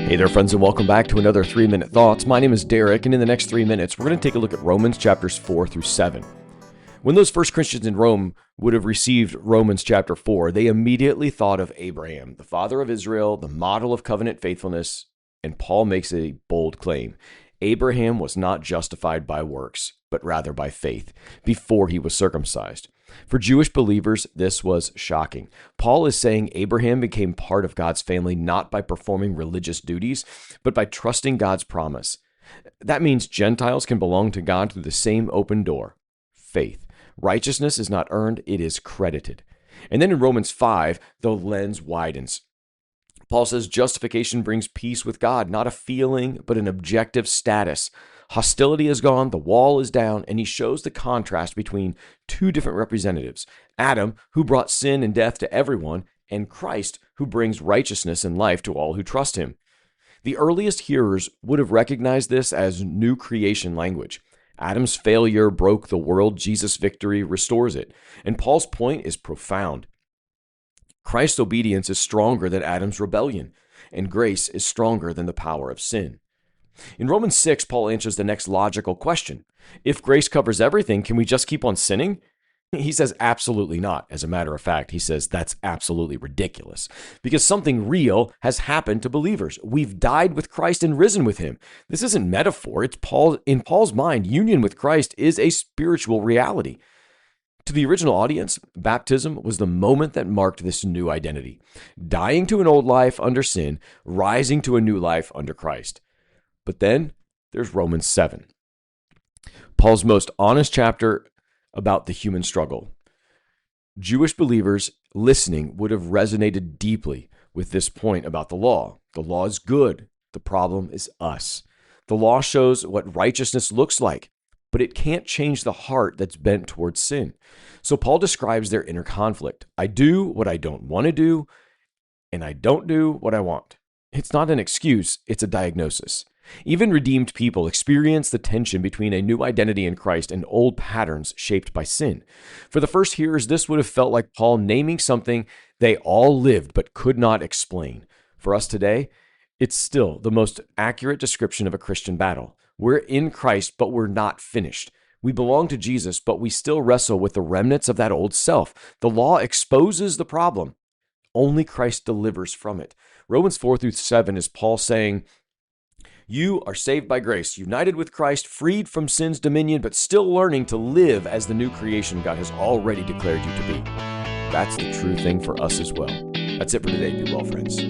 Hey there, friends, and welcome back to another 3-Minute Thoughts. My name is Derek, and in the next 3 minutes, we're going to take a look at Romans chapters 4 through 7. When those first Christians in Rome would have received Romans chapter 4, they immediately thought of Abraham, the father of Israel, the model of covenant faithfulness, and Paul makes a bold claim. Abraham was not justified by works, but rather by faith, before he was circumcised. For Jewish believers, this was shocking. Paul is saying Abraham became part of God's family not by performing religious duties, but by trusting God's promise. That means Gentiles can belong to God through the same open door, faith. Righteousness is not earned, it is credited. And then in Romans 5, the lens widens. Paul says justification brings peace with God, not a feeling, but an objective status. Hostility is gone, the wall is down, and he shows the contrast between two different representatives. Adam, who brought sin and death to everyone, and Christ, who brings righteousness and life to all who trust him. The earliest hearers would have recognized this as new creation language. Adam's failure broke the world, Jesus' victory restores it. And Paul's point is profound. Christ's obedience is stronger than Adam's rebellion, and grace is stronger than the power of sin. In Romans 6, Paul answers the next logical question. If grace covers everything, can we just keep on sinning? He says absolutely not. As a matter of fact, he says that's absolutely ridiculous because something real has happened to believers. We've died with Christ and risen with him. This isn't metaphor. It's in Paul's mind, union with Christ is a spiritual reality. To the original audience, baptism was the moment that marked this new identity. Dying to an old life under sin, rising to a new life under Christ. But then there's Romans 7, Paul's most honest chapter about the human struggle. Jewish believers listening would have resonated deeply with this point about the law. The law is good. The problem is us. The law shows what righteousness looks like, but it can't change the heart that's bent towards sin. So Paul describes their inner conflict. I do what I don't want to do, and I don't do what I want. It's not an excuse, it's a diagnosis. Even redeemed people experience the tension between a new identity in Christ and old patterns shaped by sin. For the first hearers, this would have felt like Paul naming something they all lived but could not explain. For us today, it's still the most accurate description of a Christian battle. We're in Christ, but we're not finished. We belong to Jesus, but we still wrestle with the remnants of that old self. The law exposes the problem. Only Christ delivers from it. Romans 4 through 7 is Paul saying, you are saved by grace, united with Christ, freed from sin's dominion, but still learning to live as the new creation God has already declared you to be. That's the true thing for us as well. That's it for today. Be well, friends.